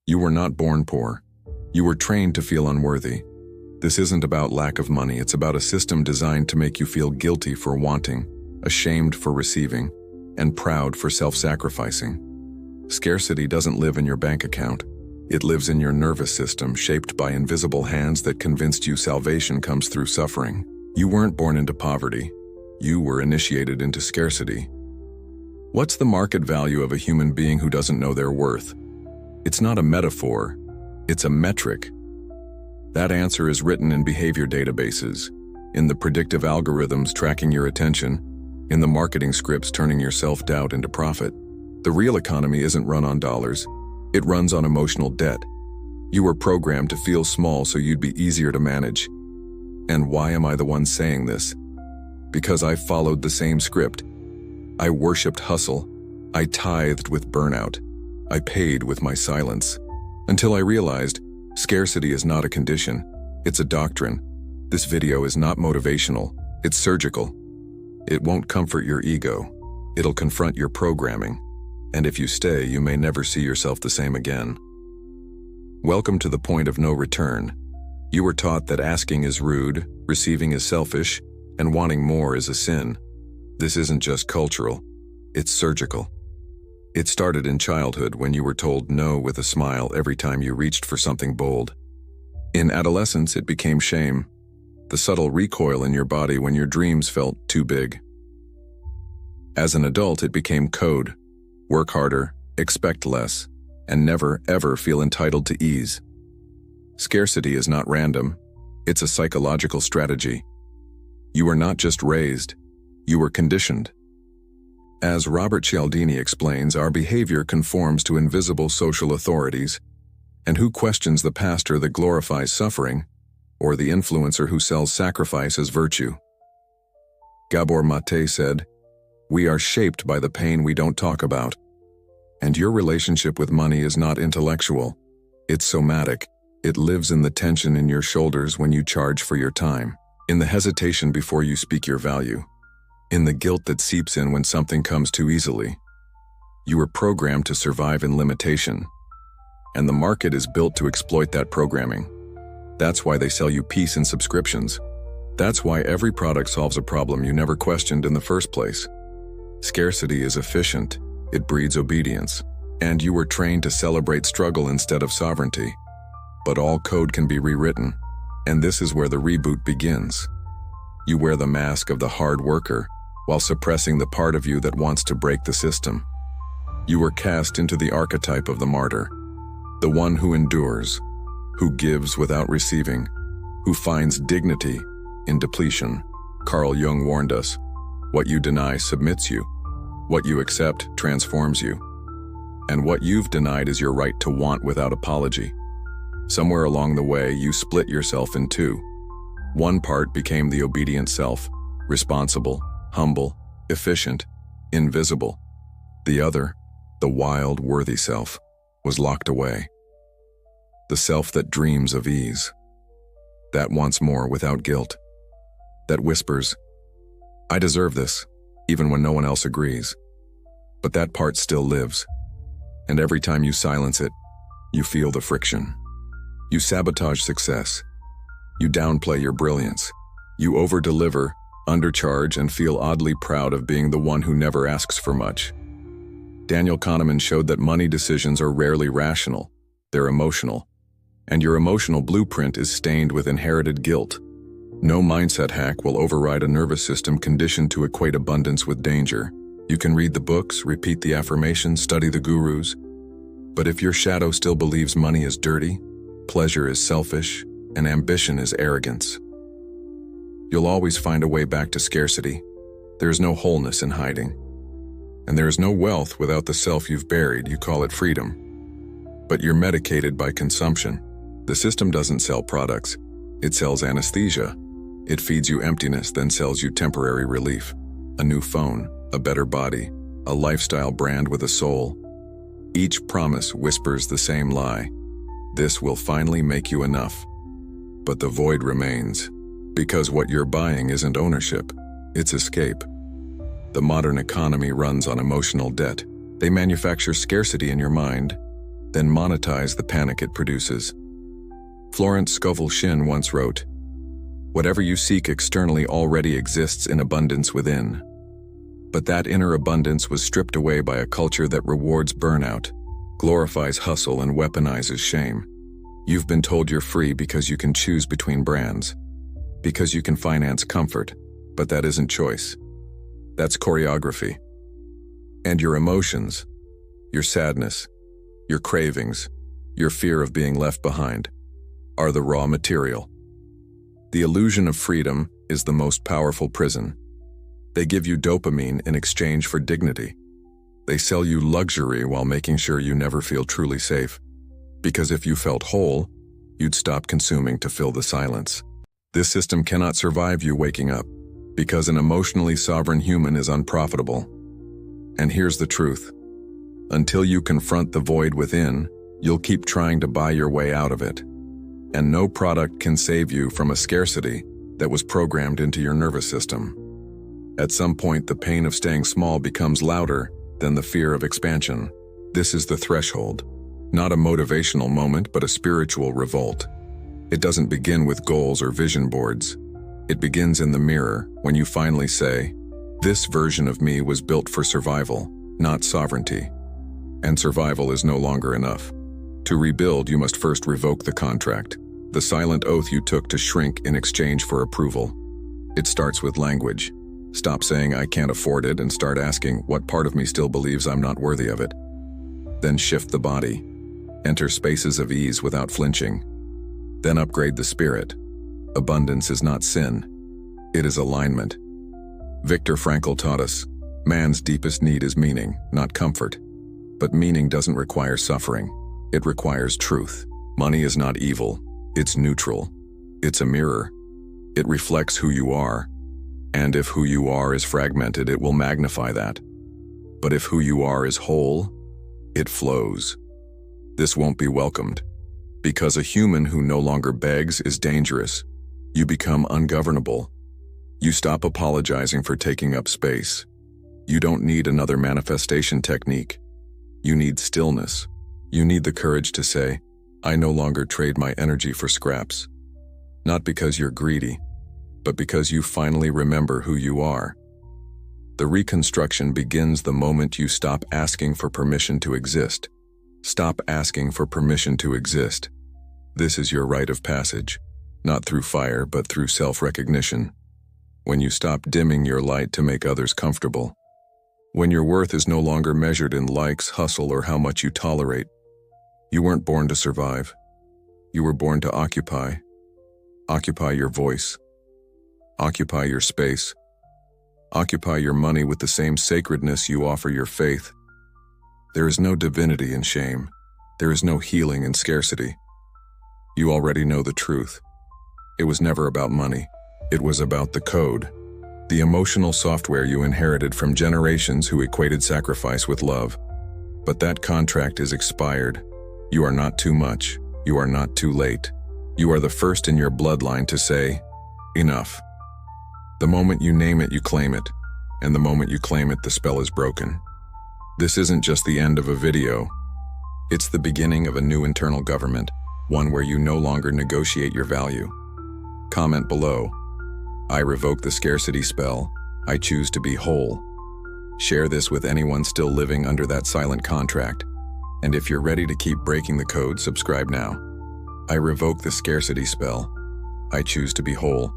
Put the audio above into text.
You were not born poor. You were trained to feel unworthy. This isn't about lack of money, it's about a system designed to make you feel guilty for wanting, ashamed for receiving, and proud for self-sacrificing. Scarcity doesn't live in your bank account. It lives in your nervous system, shaped by invisible hands that convinced you salvation comes through suffering. You weren't born into poverty. You were initiated into scarcity. What's the market value of a human being who doesn't know their worth? It's not a metaphor, it's a metric. That answer is written in behavior databases, in the predictive algorithms tracking your attention, in the marketing scripts turning your self-doubt into profit. The real economy isn't run on dollars, it runs on emotional debt. You were programmed to feel small so you'd be easier to manage. And why am I the one saying this? Because I followed the same script. I worshipped hustle, I tithed with burnout, I paid with my silence. Until I realized, scarcity is not a condition, it's a doctrine. This video is not motivational, it's surgical. It won't comfort your ego, it'll confront your programming. And if you stay, you may never see yourself the same again. Welcome to the point of no return. You were taught that asking is rude, receiving is selfish, and wanting more is a sin. This isn't just cultural, it's surgical. It started in childhood when you were told no with a smile every time you reached for something bold. In adolescence, it became shame, the subtle recoil in your body when your dreams felt too big. As an adult, it became code. Work harder, expect less, and never, ever feel entitled to ease. Scarcity is not random, it's a psychological strategy. You were not just raised, you were conditioned. As Robert Cialdini explains, our behavior conforms to invisible social authorities, and who questions the pastor that glorifies suffering, or the influencer who sells sacrifice as virtue? Gabor Mate said, "We are shaped by the pain we don't talk about." And your relationship with money is not intellectual, it's somatic. It lives in the tension in your shoulders when you charge for your time, in the hesitation before you speak your value, in the guilt that seeps in when something comes too easily. You were programmed to survive in limitation, and the market is built to exploit that programming. That's why they sell you peace in subscriptions. That's why every product solves a problem you never questioned in the first place. Scarcity is efficient, it breeds obedience, and you were trained to celebrate struggle instead of sovereignty. But all code can be rewritten, and this is where the reboot begins. You wear the mask of the hard worker, while suppressing the part of you that wants to break the system. You were cast into the archetype of the martyr, the one who endures, who gives without receiving, who finds dignity in depletion. Carl Jung warned us, what you deny submits you, what you accept transforms you, and what you've denied is your right to want without apology. Somewhere along the way, you split yourself in two. One part became the obedient self, responsible, humble, efficient, invisible. The other, the wild, worthy self, was locked away. The self that dreams of ease, that wants more without guilt, that whispers, "I deserve this," even when no one else agrees. But that part still lives, and every time you silence it, you feel the friction. You sabotage success. You downplay your brilliance. You over-deliver, undercharge, and feel oddly proud of being the one who never asks for much. Daniel Kahneman showed that money decisions are rarely rational, they're emotional. And your emotional blueprint is stained with inherited guilt. No mindset hack will override a nervous system conditioned to equate abundance with danger. You can read the books, repeat the affirmations, study the gurus. But if your shadow still believes money is dirty, pleasure is selfish, and ambition is arrogance, you'll always find a way back to scarcity. There is no wholeness in hiding. And there is no wealth without the self you've buried. You call it freedom. But you're medicated by consumption. The system doesn't sell products. It sells anesthesia. It feeds you emptiness, then sells you temporary relief. A new phone, a better body, a lifestyle brand with a soul. Each promise whispers the same lie. This will finally make you enough. But the void remains, because what you're buying isn't ownership, it's escape. The modern economy runs on emotional debt. They manufacture scarcity in your mind, then monetize the panic it produces. Florence Scovel Shinn once wrote, "Whatever you seek externally already exists in abundance within." But that inner abundance was stripped away by a culture that rewards burnout, glorifies hustle, and weaponizes shame. You've been told you're free because you can choose between brands, because you can finance comfort, but that isn't choice. That's choreography. And your emotions, your sadness, your cravings, your fear of being left behind, are the raw material. The illusion of freedom is the most powerful prison. They give you dopamine in exchange for dignity. They sell you luxury while making sure you never feel truly safe. Because if you felt whole, you'd stop consuming to fill the silence. This system cannot survive you waking up, because an emotionally sovereign human is unprofitable. And here's the truth. Until you confront the void within, you'll keep trying to buy your way out of it. And no product can save you from a scarcity that was programmed into your nervous system. At some point, the pain of staying small becomes louder than the fear of expansion. This is the threshold. Not a motivational moment, but a spiritual revolt. It doesn't begin with goals or vision boards. It begins in the mirror when you finally say, "This version of me was built for survival, not sovereignty." And survival is no longer enough. To rebuild, you must first revoke the contract, the silent oath you took to shrink in exchange for approval. It starts with language. Stop saying "I can't afford it" and start asking, what part of me still believes I'm not worthy of it? Then shift the body. Enter spaces of ease without flinching. Then upgrade the spirit. Abundance is not sin. It is alignment. Viktor Frankl taught us, man's deepest need is meaning, not comfort. But meaning doesn't require suffering. It requires truth. Money is not evil. It's neutral. It's a mirror. It reflects who you are. And if who you are is fragmented, it will magnify that. But if who you are is whole, it flows. This won't be welcomed. Because a human who no longer begs is dangerous. You become ungovernable. You stop apologizing for taking up space. You don't need another manifestation technique. You need stillness. You need the courage to say, "I no longer trade my energy for scraps." Not because you're greedy, but because you finally remember who you are. The reconstruction begins the moment you stop asking for permission to exist. Stop asking for permission to exist. This is your rite of passage, not through fire, but through self-recognition. When you stop dimming your light to make others comfortable. When your worth is no longer measured in likes, hustle, or how much you tolerate. You weren't born to survive. You were born to occupy. Occupy your voice. Occupy your space. Occupy your money with the same sacredness you offer your faith. There is no divinity in shame. There is no healing in scarcity. You already know the truth. It was never about money. It was about the code. The emotional software you inherited from generations who equated sacrifice with love. But that contract is expired. You are not too much. You are not too late. You are the first in your bloodline to say, "Enough." The moment you name it, you claim it. And the moment you claim it, the spell is broken. This isn't just the end of a video. It's the beginning of a new internal government, one where you no longer negotiate your value. Comment below. I revoke the scarcity spell. I choose to be whole. Share this with anyone still living under that silent contract. And if you're ready to keep breaking the code, subscribe now. I revoke the scarcity spell. I choose to be whole.